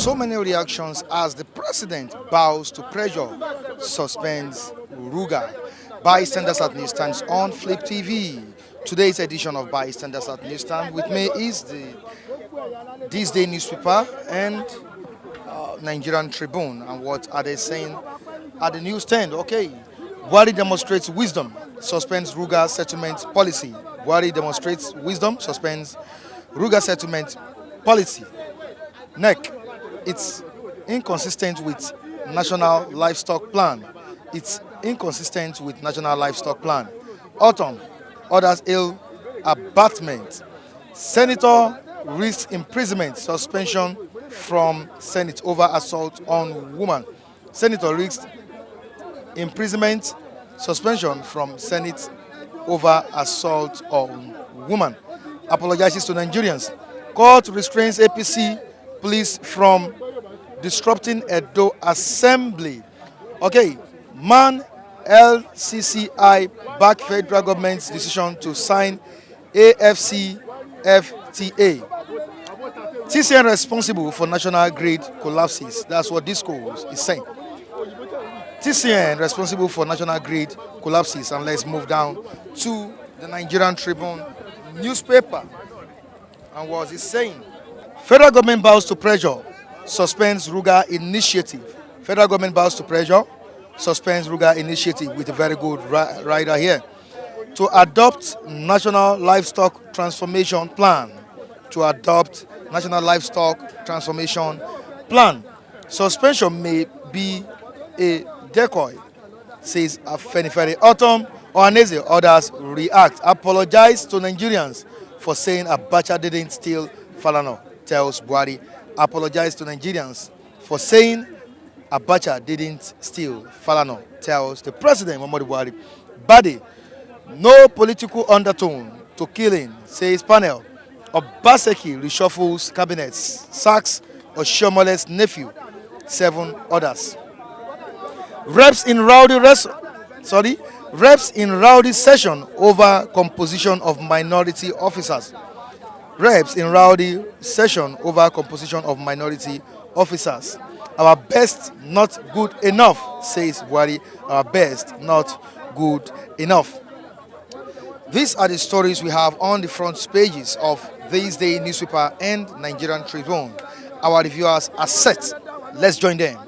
So many reactions as the president bows to pressure, suspends Ruga. Bystanders at Newsstands on Flip TV. Today's edition of Bystanders at Newsstand with me is the This Day newspaper and Nigerian Tribune. And what are they saying at the newsstand? Okay, Buhari demonstrates wisdom, suspends Ruga settlement policy. Buhari demonstrates wisdom, suspends Ruga settlement policy. NEC, it's inconsistent with National Livestock Plan. It's inconsistent with National Livestock Plan. Autumn, others hail abatement. Senator risks imprisonment, suspension from Senate over assault on woman. Senator risks imprisonment, suspension from Senate over assault on woman. Apologizes to Nigerians. Court restrains APC police from disrupting Edo Assembly. Okay, Man LCCI back federal government's decision to sign AFCFTA. TCN responsible for national grid collapses. That's what this code is saying. TCN responsible for national grid collapses. And let's move down to the Nigerian Tribune newspaper. And what is it saying? Federal government bows to pressure, suspends Ruga initiative. Federal government bows to pressure, suspends Ruga initiative with a very good rider here. To adopt National Livestock Transformation Plan. To adopt National Livestock Transformation Plan. Suspension may be a decoy, says Afenifere. Autumn Ohaneze, others react. Apologize to Nigerians for saying Abacha didn't steal Falana, tells Buhari. Apologize to Nigerians for saying Abacha didn't steal Falana, tells the president, Muhammadu Buhari. Bade, no political undertone to killing, says panel. Obaseki reshuffles cabinets, sacks Oshomole's nephew, 7 others. Reps in rowdy session over composition of minority officers. Reps in rowdy session over composition of minority officers. Our best not good enough, says Buhari. Our best not good enough. These are the stories we have on the front pages of This Day newspaper and Nigerian Tribune. Our reviewers are set. Let's join them.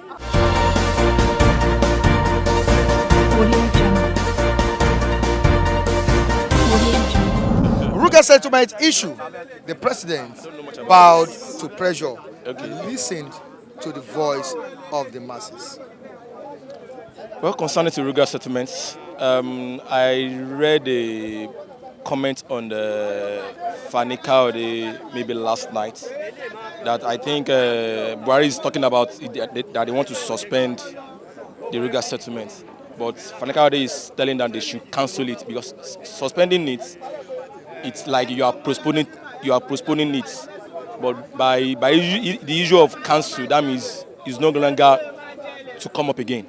Ruga settlement issue. The president bowed to pressure, listened to the voice of the masses. Well, concerning the Ruga settlements, I read a comment on the Fanika maybe last night that I think Buhari is talking about that they want to suspend the Ruga settlement. But Fanika is telling them they should cancel it because suspending it, it's like you are postponing it. But by the issue of cancel, that means it's no longer to come up again.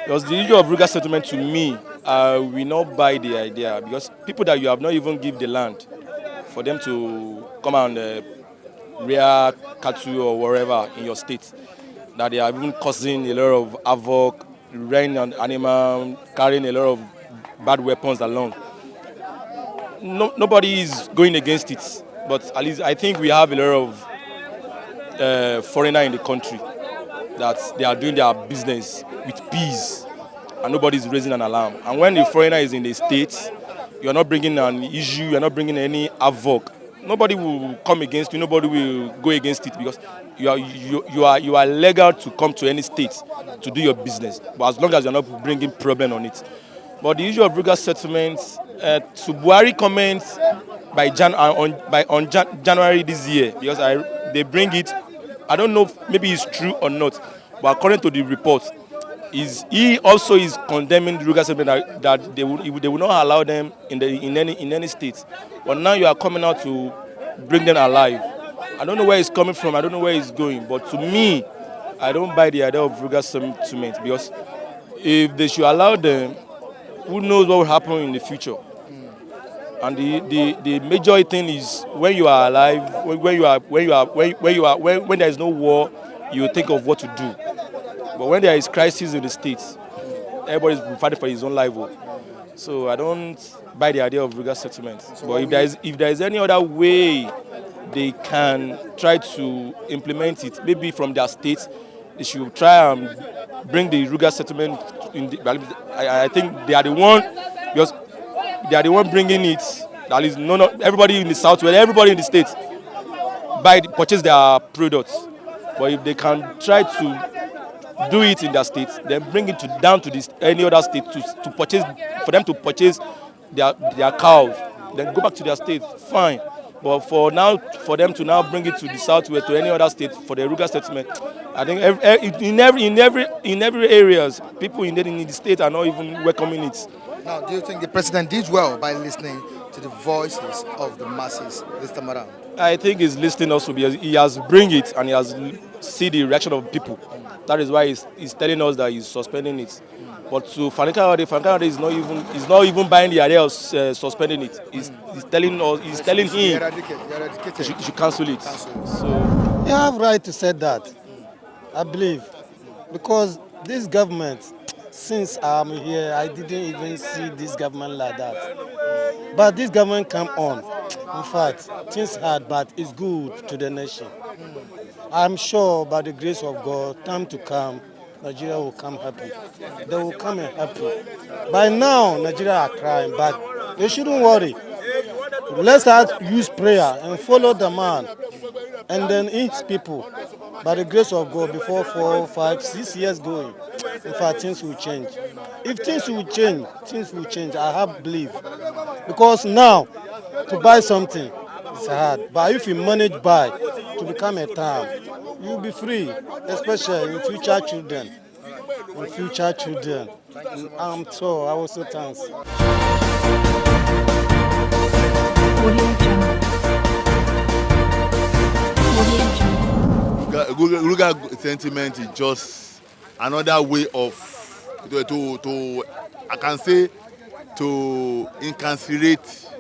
Because the issue of Ruga settlement to me, we not buy the idea because people that you have not even give the land for them to come and rear cattle or wherever in your state, that they are even causing a lot of havoc, rearing an animal, carrying a lot of bad weapons along. Nobody is going against it, but at least I think we have a lot of foreigners in the country that they are doing their business with peace and nobody is raising an alarm. And when the foreigner is in the States, you are not bringing an issue, you are not bringing any havoc. Nobody will come against you, nobody will go against it because you are legal to come to any state to do your business, but as long as you are not bringing problem on it. But the issue of Ruga settlements, to Buhari comments on January this year, because they bring it, I don't know if maybe it's true or not, but according to the report, he also is condemning the Ruga settlement that they will not allow them in any state. But now you are coming out to bring them alive. I don't know where it's coming from. I don't know where it's going. But to me, I don't buy the idea of Ruga settlement because if they should allow them, who knows what will happen in the future? And the major thing is when you are alive, when there is no war, you think of what to do. But when there is crisis in the state, everybody's fighting for his own life. So I don't buy the idea of Ruga settlement. But if there is any other way they can try to implement it, maybe from their state, they should try and bring the Ruga settlement in the, I think they are the one, because they are the one bringing it. That is everybody in the southwest, everybody in the state purchase their products. But if they can try to do it in their state, then bring it down to any other state to purchase, for them to purchase their cows, then go back to their state, fine. But for now, for them to now bring it to the southwest, to any other state for the Ruga settlement, I think in every areas, people in the state are not even welcoming it. Now, do you think the president did well by listening to the voices of the masses this time around? I think he's listening also because he has bring it and he has see the reaction of people. That is why he's telling us that he's suspending it. But to Fanikawade is not even buying the idea of suspending it. He's telling us, he's telling him he should cancel it. So You have right to say that, I believe, because this government, since I'm here, I didn't even see this government like that. But this government come on. In fact, things hard, but it's good to the nation. I'm sure by the grace of God, time to come, Nigeria will come happy. They will come and happy. By now, Nigeria are crying, but they shouldn't worry. Let's use prayer and follow the man, and then his people. By the grace of God, before 4, 5, 6 years going, in fact, things will change. If things will change. I have belief. Because now, to buy something, it's hard. But if you manage buy to become a town, you'll be free, especially in future children. So I was so thanks. Ruga sentiment is just another way of to I can say to incarcerate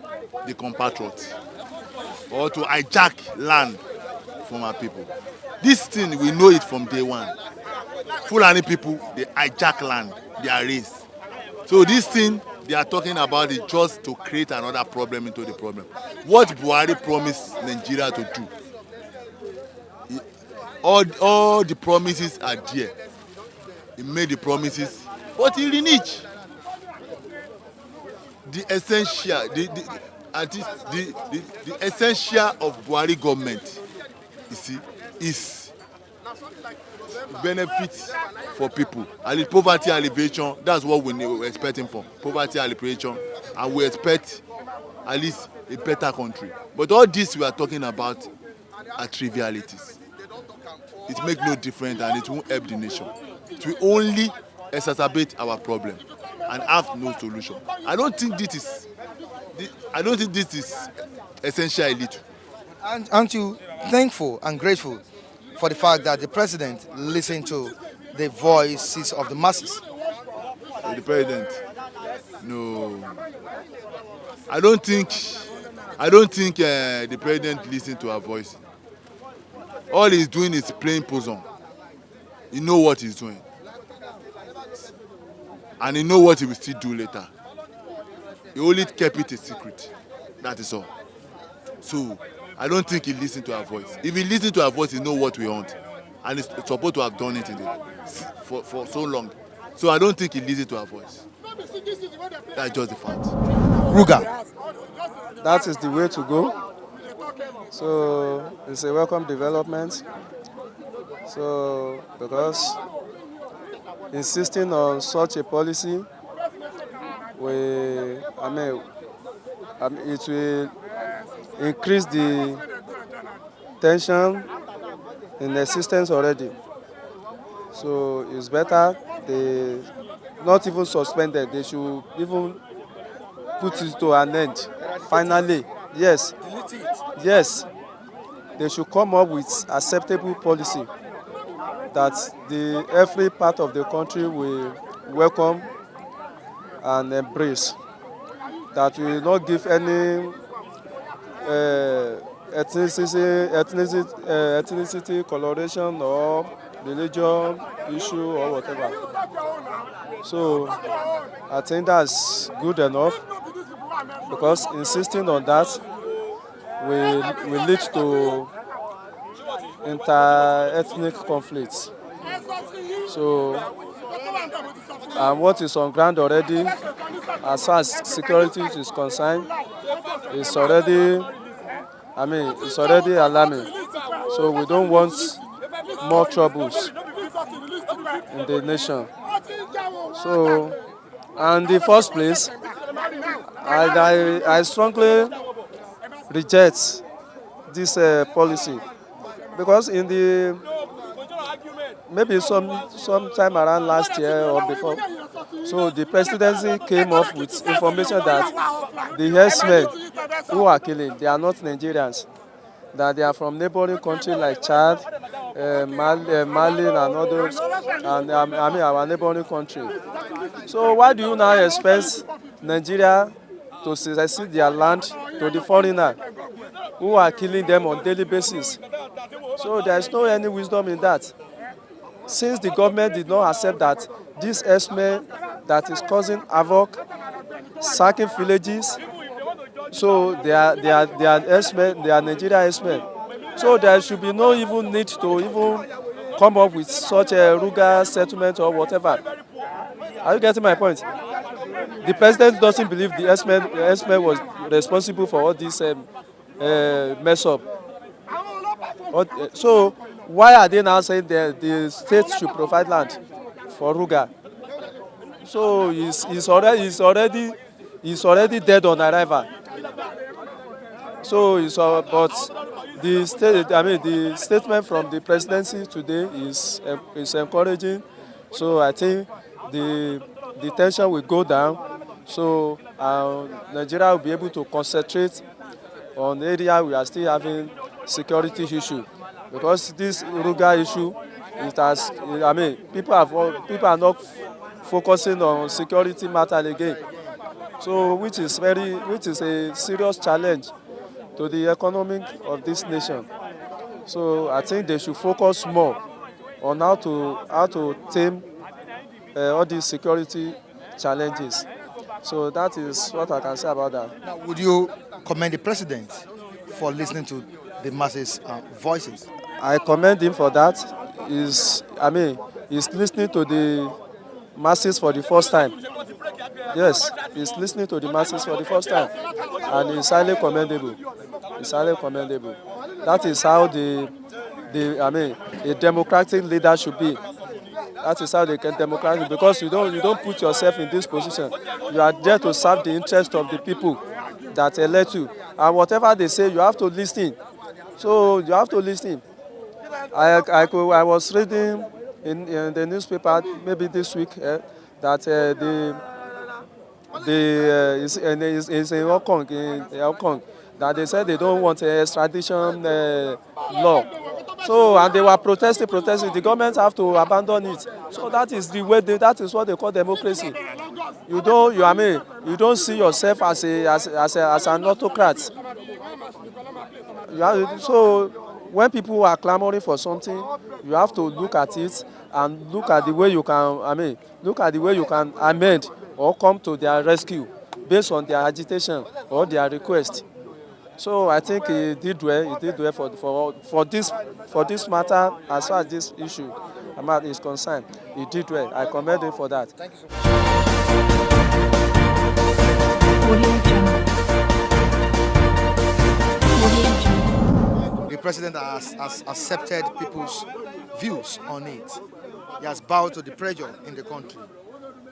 the compatriots or to hijack land from our people. This thing we know it from day one. Fulani people, they hijack land, they are raised. So this thing they are talking about is just to create another problem into the problem. What Buhari promised Nigeria to do, all the promises are there. He made the promises, but he reneged. The essential of Buhari government, you see, is benefits for people. At least poverty alleviation, that's what we're expecting from. Poverty alleviation, and we expect at least a better country. But all this we are talking about are trivialities. It makes no difference and it won't help the nation. It will only exacerbate our problem and have no solution. I don't think this is essentially little. And aren't you thankful and grateful for the fact that the president listened to the voices of the masses? The president, no, I don't think the president listened to our voice. All he's doing is playing poison. He knows what he's doing, and he knows what he will still do later. He only kept it a secret. That is all. So I don't think he listened to our voice. If he listened to our voice, he knows what we want, and he's supposed to have done it for so long. So I don't think he listened to our voice. That's just the fact. Ruga. That is the way to go. So it's a welcome development. So because insisting on such a policy, it will increase the tension in existence already. So it's better they not even suspended. They should even put it to an end. Finally, yes. Yes, they should come up with acceptable policy that every part of the country will welcome and embrace. That will not give any ethnicity coloration or religion issue or whatever. So I think that's good enough because insisting on that will lead to inter-ethnic conflicts. So, and what is on ground already, as far as security is concerned, is already, it's already alarming. So we don't want more troubles in the nation. So, and in the first place, I strongly reject this policy because in the maybe sometime around last year or before, so the presidency came up with information that the herdsmen who are killing, they are not Nigerians, that they are from neighboring countries like Chad, Mali and others, and our neighboring country. So why do you now expect Nigeria to cede their land to the foreigner who are killing them on daily basis? So there is no any wisdom in that. Since the government did not accept that this herdsmen that is causing havoc, sacking villages, so they are herdsmen, they are Nigerian herdsmen. So there should be no even need to even come up with such a Ruga settlement or whatever. Are you getting my point? The president doesn't believe the herdsmen was responsible for all this mess up. So why are they now saying that the state should provide land for Ruga? So he's already dead on arrival. So but the statement from the presidency today is encouraging. So I think the tension will go down. So Nigeria will be able to concentrate on area we are still having security issue, because this Ruga issue, it has, people are not focusing on security matter again. So which is a serious challenge to the economy of this nation. So I think they should focus more on how to tame all these security challenges. So that is what I can say about that. Now, would you commend the president for listening to the masses' voices? I commend him for that. He's listening to the masses for the first time. Yes, he's listening to the masses for the first time, and it's highly commendable. It's highly commendable. That is how a democratic leader should be. That is how they can democratic, because you don't put yourself in this position. You are there to serve the interest of the people that elect you, and whatever they say, you have to listen. So you have to listen. I was reading in the newspaper maybe this week that is in Hong Kong, that they said they don't want extradition law. So, and they were protesting. The government have to abandon it. So that is the way. That is what they call democracy. You don't see yourself as an autocrat. So when people are clamoring for something, you have to look at it and look at the way you can amend or come to their rescue based on their agitation or their request. So I think he did well. He did well for this matter, as far as this issue is concerned. He did well. I commend him for that. Thank you so much. The president has accepted people's views on it. He has bowed to the pressure in the country.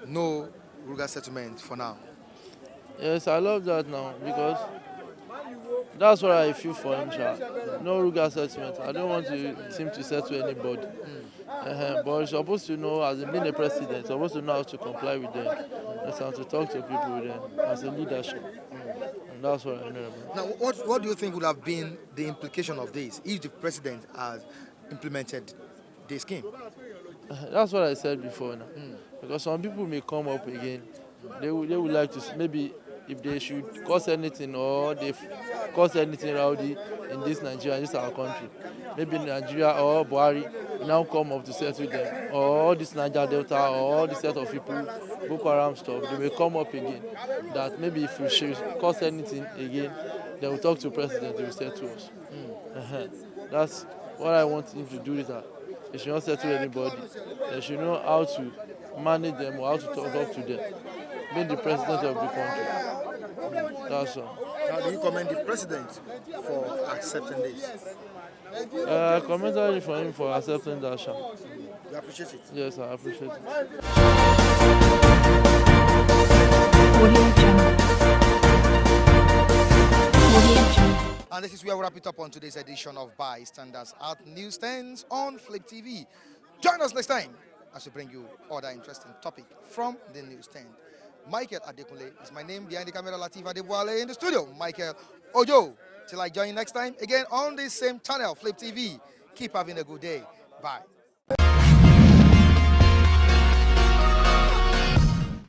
No Ruga settlement for now. Yes, I love that now, because that's what I feel for him, Sha. No Ruga settlement. I don't want him to settle anybody. But he's supposed to know, as being a president, he's supposed to know how to comply with them. That's how to talk to people with them as a leadership. And that's what I know about. Now, what do you think would have been the implication of this if the president has implemented the scheme? That's what I said before now. Because some people may come up again. They would like to maybe if they should cause anything, or they cause anything rowdy in this Nigeria, in this our country. Maybe Nigeria or Buhari now come up to settle them, or all this Niger Delta, or all this set of people, Boko Haram stuff, they may come up again. That maybe if we should cause anything again, they will talk to president, they will settle us. That's what I want him to do is that they should not settle anybody. They should know how to manage them or how to talk to them. Being the president of the country. That's all. Now, do you commend the president for accepting this? I commended for him for accepting that sham. You appreciate it? Yes, I appreciate it. Audio Jungle. Audio Jungle. And this is where we wrap it up on today's edition of Bystanders at Newsstands on Flip TV. Join us next time as we bring you other interesting topic from the newsstand. Michael Adekunle is my name. Behind the camera, Latif Adeboale. In the studio, Michael Ojo. Till I join you next time, again on this same channel, Flip TV. Keep having a good day. Bye.